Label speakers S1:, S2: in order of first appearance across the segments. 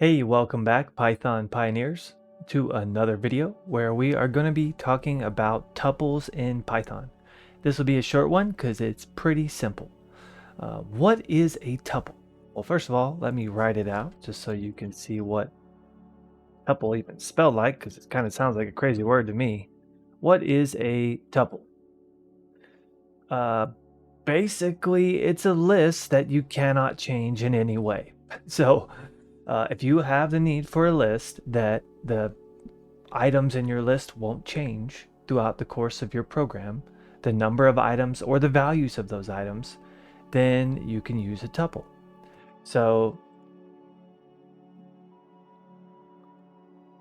S1: Hey, welcome back, Python Pioneers, to another video where we are going to be talking about tuples in Python. This will be a short one because it's pretty simple. What is a tuple? Well, first of all, let me write it out just so you can see what tuple even spelled like, because it kind of sounds like a crazy word to me. What is a tuple? Uh, Basically, it's a list that you cannot change in any way. So, if you have the need for a list that the items in your list won't change throughout the course of your program, the number of items or the values of those items, then you can use a tuple. So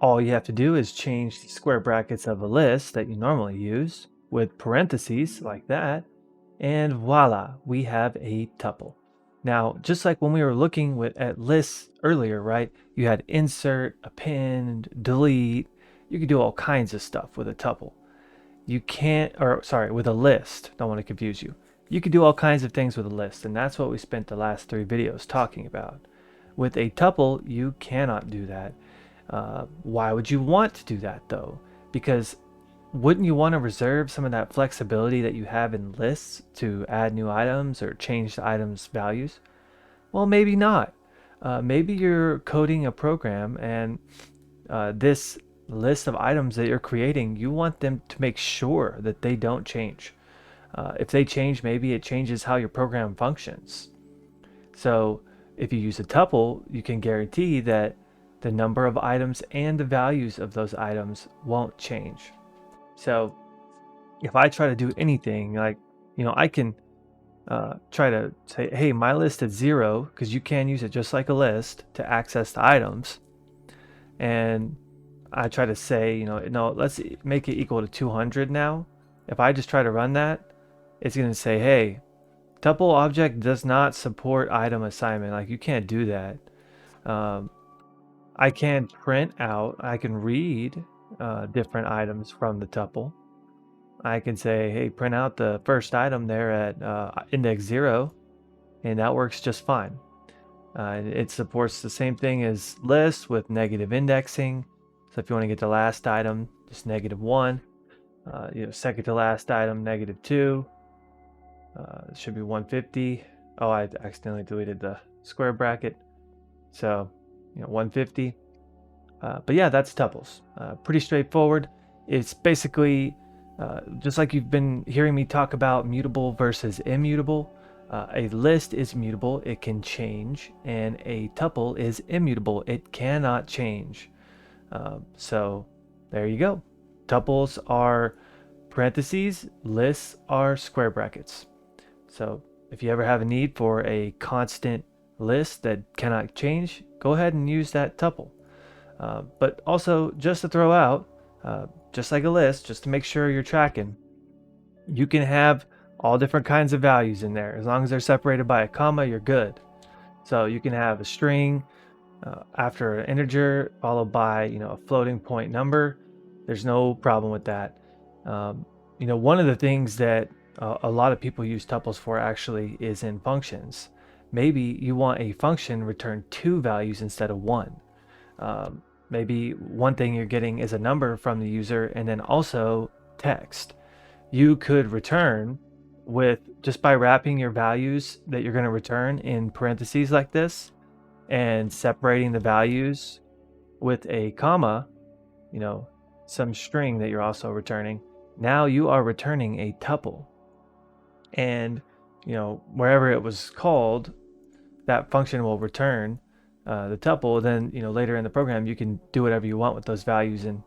S1: all you have to do is change the square brackets of a list that you normally use with parentheses like that, and voila, we have a tuple. Now, just like when we were looking at lists earlier, right? You had insert, append, delete. You could do all kinds of stuff with a tuple. You can't, or sorry, with a list. Don't want to confuse you. You could do all kinds of things with a list, and that's what we spent the last 3 videos talking about. With a tuple, you cannot do that. Why would you want to do that though? Because wouldn't you want to reserve some of that flexibility that you have in lists to add new items or change the items' values? Well, maybe not. Maybe you're coding a program and this list of items that you're creating, you want them to make sure that they don't change. If they change, maybe it changes how your program functions. So if you use a tuple, you can guarantee that the number of items and the values of those items won't change. So if I try to do anything, like, I can try to say, hey, my list is 0, because you can use it just like a list to access the items. And I try to say, no, let's make it equal to 200 now. If I just try to run that, it's going to say, hey, tuple object does not support item assignment. Like, you can't do that. I can print out, I can read different items from the tuple. I can say, hey, print out the first item there at index 0, and that works just fine. It supports the same thing as lists with negative indexing. So if you want to get the last item, just -1. Second to last item, -2. It should be 150. Oh, I accidentally deleted the square bracket. So, 150. But yeah, that's tuples. Pretty straightforward. It's basically just like you've been hearing me talk about mutable versus immutable. A list is mutable, it can change, and a tuple is immutable, it cannot change. So there you go. Tuples are parentheses, lists are square brackets. So if you ever have a need for a constant list that cannot change, go ahead and use that tuple. But also, just to throw out, just like a list, just to make sure you're tracking, you can have all different kinds of values in there. As long as they're separated by a comma, you're good. So you can have a string after an integer followed by a floating point number. There's no problem with that. One of the things that a lot of people use tuples for actually is in functions. Maybe you want a function return 2 values instead of 1. Maybe one thing you're getting is a number from the user and then also text. You could return with just by wrapping your values that you're going to return in parentheses like this and separating the values with a comma, some string that you're also returning. Now you are returning a tuple. And, wherever it was called, that function will return the tuple. Then later in the program you can do whatever you want with those values and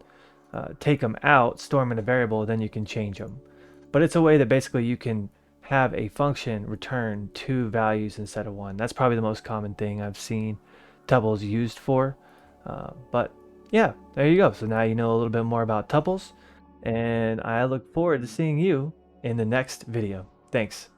S1: take them out, store them in a variable, then you can change them. But it's a way that basically you can have a function return 2 values instead of 1. That's probably the most common thing I've seen tuples used for. But yeah, there you go. So now you know a little bit more about tuples, and I look forward to seeing you in the next video. Thanks.